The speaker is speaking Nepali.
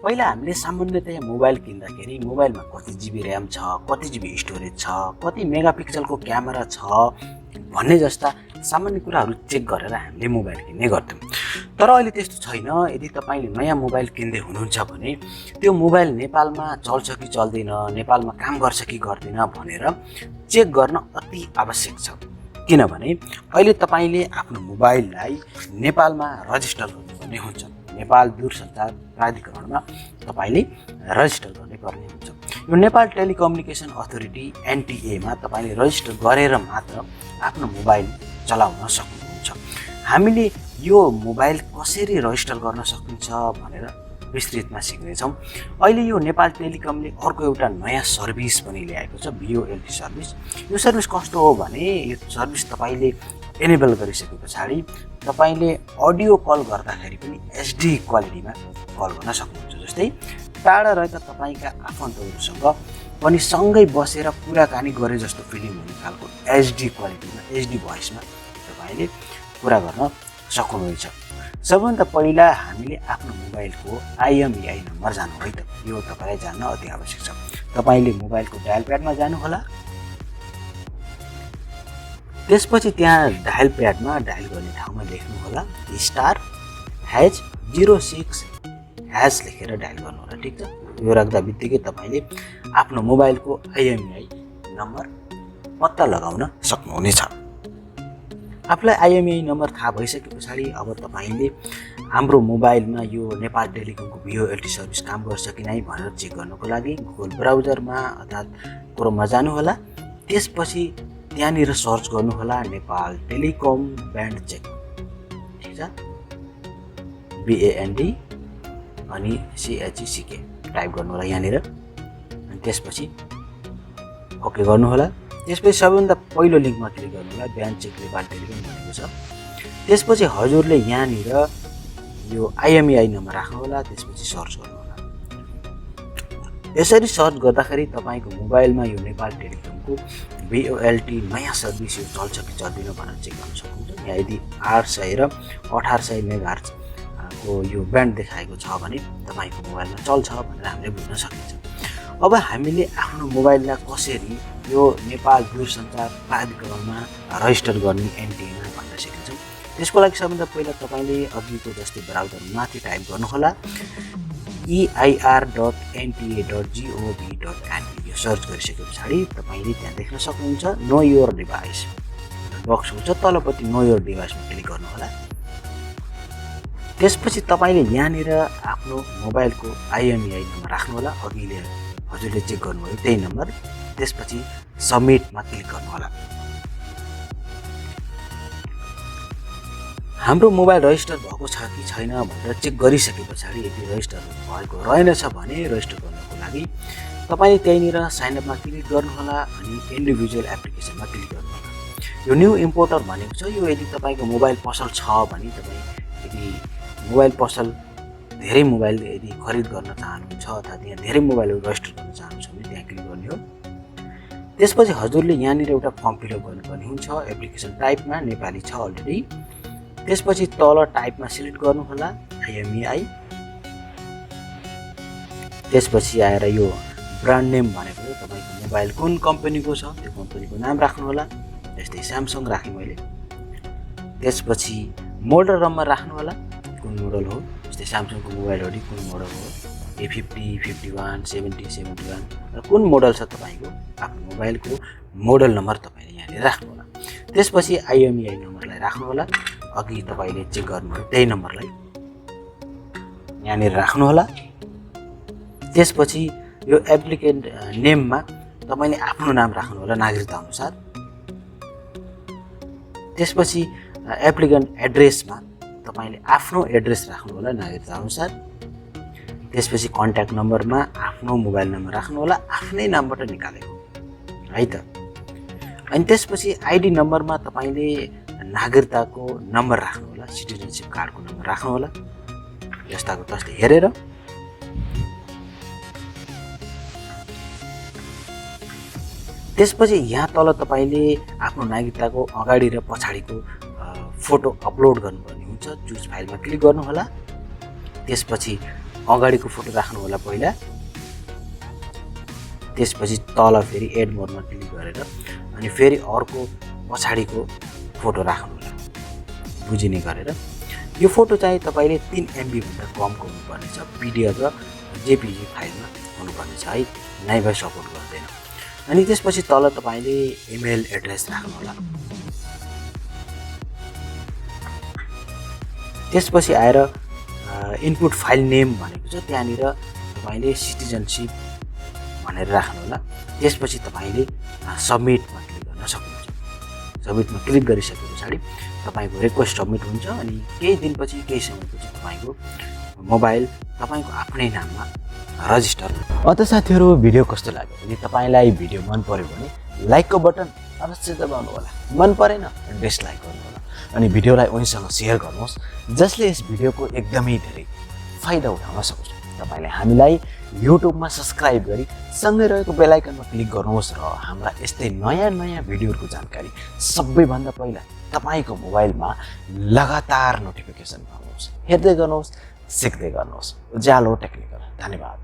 पहिला हामीले सामान्यतया मोबाइल किन्दाखेरि मोबाइलमा कति जिबी र्याम छ, कति जिबी स्टोरेज छ, कति मेगापिक्सलको क्यामेरा छ भन्ने जस्ता सामान्य कुराहरू चेक गरेर हामीले मोबाइल किन्ने गर्थ्यौँ। तर अहिले त्यस्तो छैन। यदि तपाईँले नयाँ मोबाइल किन्दै हुनुहुन्छ भने त्यो मोबाइल नेपालमा चल्छ कि चल्दैन, नेपालमा काम गर्छ कि गर्दैन भनेर चेक गर्न अति आवश्यक छ। किनभने अहिले तपाईँले आफ्नो मोबाइललाई नेपालमा रजिस्टर गर्नुपर्ने हुन्छ। नेपाल दूरसञ्चार प्राधिकरणमा तपाईँले रजिस्टर गर्नुपर्ने हुन्छ। यो नेपाल टेलिकम्युनिकेसन अथोरिटी NTA मा तपाईँले रजिस्टर गरेर मात्र आफ्नो मोबाइल चलाउन सक्नुहुन्छ। हामीले यो मोबाइल कसरी रजिस्टर गर्न सकिन्छ भनेर विस्तृतमा सिक्नेछौँ। अहिले यो नेपाल टेलिकमले अर्को एउटा नयाँ सर्भिस पनि ल्याएको छ, VOLT सर्भिस। यो सर्भिस कस्तो हो भने यो सर्भिस तपाईँले एनेबल गरिसके पछाडि तपाईँले अडियो कल गर्दाखेरि पनि HD क्वालिटीमा कल गर्न सक्नुहुन्छ। जस्तै टाढा रहेका तपाईँका आफन्तहरूसँग पनि सँगै बसेर कुराकानी गरे जस्तो फिलिङ हुने खालको HD क्वालिटीमा, HD भोइसमा तपाईँले कुरा गर्न सक्नुहुनेछ। सबभन्दा पहिला हामीले आफ्नो मोबाइलको IMEI नम्बर जानु है त। यो तपाईँलाई जान्न अति आवश्यक छ। तपाईँले मोबाइलको डायल प्याडमा जानुहोला। त्यसपछि त्यहाँ डायल प्याडमा डायल गर्ने ठाउँमा लेख्नुहोला *#06# लेखेर डायल गर्नुहोला। ठिक छ। यो राख्दा बित्तिकै तपाईँले आफ्नो मोबाइलको IMEI नम्बर पत्ता लगाउन सक्नुहुनेछ। आफूलाई IMEI नम्बर थाहा भइसके पछाडि अब तपाईँले हाम्रो मोबाइलमा यो नेपाल टेलिकमको VOLT सर्भिस काम गर्छ कि नै भनेर चेक गर्नको लागि गुगल ब्राउजरमा अर्थात् क्रोममा जानुहोला। त्यसपछि त्यहाँनिर सर्च गर्नुहोला नेपाल टेलिकम ब्यान्ड चेक। ठिक छ। BAND अनि CHECK टाइप गर्नुहोला यहाँनिर। अनि त्यसपछि ओके गर्नुहोला। त्यसपछि सबैभन्दा पहिलो लिङ्कमा क्लिक गर्नुहोला, ब्यान्ड चेक नेपाल टेलिकम भनेको छ। त्यसपछि हजुरले यहाँनिर यो IMEI नम्बर राख्नुहोला। त्यसपछि सर्च गर्नुहोला। यसरी सर्च गर्दाखेरि तपाईँको मोबाइलमा यो नेपाल टेलिकमको VOLT नयाँ सर्भिस यो चल्छ कि चल्दैन भनेर चेक गर्न सक्नुहुन्छ। यहाँ यदि 800 र 1800 मेगाहर्ज को यो ब्यान्ड देखाएको छ भने तपाईँको मोबाइलमा चल्छ भनेर हामीले बुझ्न सकिन्छ। अब हामीले आफ्नो मोबाइललाई कसरी यो नेपाल दूरसञ्चार प्राधिकरणमा रजिस्टर गर्ने NTA मा भनेर सिक्छौँ। त्यसको लागि सबभन्दा पहिला तपाईँले अघिको जस्तै ब्राउजर माथि टाइप गर्नुहोला eir.nta.gov.in। यो सर्च गरिसके पछाडि तपाईँले त्यहाँ देख्न सक्नुहुन्छ नो योर डिभाइस बक्स हुन्छ, तलपट्टि नो योर डिभाइसमा क्लिक गर्नुहोला। त्यसपछि तपाईँले यहाँनिर आफ्नो मोबाइलको IMEI नम्बर राख्नुहोला। अघिले हजुरले चेक गर्नुभयो त्यही नम्बर। त्यसपछि सबमिटमा क्लिक गर्नुहोला। हाम्रो मोबाइल रजिस्टर भएको छ कि छैन भनेर चेक गरिसके पछाडि यदि रजिस्टर भएको रहेनछ भने रजिस्टर गर्नको लागि तपाईँले त्यहीँनिर साइनअपमा क्लिक गर्नुहोला अनि इन्डिभिजुअल एप्लिकेसनमा क्लिक गर्नुहोला। यो न्यू इम्पोर्टर भनेको छ यो यदि तपाईँको मोबाइल पसल छ भने तपाईँ यदि मोबाइल पसल धेरै मोबाइल यदि खरिद गर्न चाहनुहुन्छ अथवा त्यहाँ धेरै मोबाइलहरू रजिस्टर गर्न चाहनुहुन्छ भने त्यहाँ क्लिक गर्ने हो। त्यसपछि हजुरले यहाँनिर एउटा फर्म फिलअप गर्नुपर्ने हुन्छ। एप्लिकेसन टाइपमा नेपाली छ अलरेडी। त्यसपछि तल टाइपमा सिलेक्ट गर्नुहोला IMEI। त्यसपछि आएर यो ब्रान्ड नेम भनेको तपाईँको मोबाइल कुन कम्पनीको छ त्यो कम्पनीको नाम राख्नुहोला। जस्तै स्यामसङ राखेँ मैले। त्यसपछि मोडल नम्बर राख्नुहोला कुन मोडल हो। जस्तै स्यामसङको मोबाइलहरू कुन मोडल हो, A50, 51, 70, 71 र कुन मोडल छ तपाईँको आफ्नो मोबाइलको मोडल नम्बर तपाईँले यहाँनिर राख्नुहोला। त्यसपछि IMEI नम्बरलाई राख्नुहोला। अघि तपाईँले चेक गर्नुभयो त्यही नम्बरलाई यहाँनिर राख्नुहोला। त्यसपछि यो एप्लिकेन्ट नेममा तपाईँले आफ्नो नाम राख्नुहोला नागरिकता अनुसार। त्यसपछि एप्लिकेन्ट एड्रेसमा तपाईँले आफ्नो एड्रेस राख्नुहोला नागरिकता अनुसार। त्यसपछि कन्ट्याक्ट नम्बरमा आफ्नो मोबाइल नम्बर राख्नुहोला आफ्नै नामबाट निकालेको है त। अनि त्यसपछि ID नम्बरमा तपाईँले नागरिकताको नम्बर राख्नुहोला, सिटिजनसिप कार्डको नम्बर राख्नुहोला जस्ताको तस्तै हेरेर। त्यसपछि यहाँ तल तपाईँले आफ्नो नागरिकताको अगाडि र पछाडिको फोटो अपलोड गर्नुपर्ने हुन्छ। चुज फाइलमा क्लिक गर्नुहोला। त्यसपछि अगाडिको फोटो राख्नु होला पहिला, त्यसपछि तल फेरि एड मोडमा क्लिक गरेर अनि फेरि अर्को पछाडिको फोटो राख्नु होला बुझिने गरेर। यो फोटो चाहिँ तपाईले 3 MB भन्दा कमको हुनुपर्ने छ, PDF र JPG फाइलमा हुनुपर्ने छ है, नाइभा सपोर्ट गर्दैन। अनि त्यसपछि तल तपाईले इमेल एड्रेस राख्नु होला। त्यसपछि आएर इनपुट फाइल नेम भनेको छ, त्यहाँनिर तपाईले सिटिजनशिप भनेर राख्नु होला। त्यसपछि तपाईले सबमिटमा क्लिक गर्न सक्नुहुन्छ। सबमिटमा क्लिक गरिसके पछाडि तपाईको रिक्वेस्ट सबमिट हुन्छ अनि केही दिनपछि केही समयपछि तपाईको मोबाइल तपाईको आफ्नै नाममा रजिस्टर। त साथीहरु, भिडियो कस्तो लाग्यो? यदि तपाईलाई भिडियो मन पर्यो भने लाइकको बटन अवश्य दबाउनु होला, मन परेन डिसलाइक गर्नु होला अनि भिडियोलाई उनीसँग शेयर गर्नुहोस् जसले यस भिडियोको एकदमै धेरै फाइदा उठाउन सकोस्। तपाईले हामीलाई युट्युबमा सब्स्क्राइब गरी सँगै रहेको बेल आइकनमा क्लिक गर्नुहोस् र हाम्रा यस्तै नयाँ भिडियोहरुको जानकारी सबैभन्दा पहिला तपाईको मोबाइलमा लगातार नोटिफिकेसन पाउनुहोस्। हेर्दै गर्नुहोस्, सिक्दै गर्नुहोस्। उज्यालो टेक्निकल। धन्यवाद।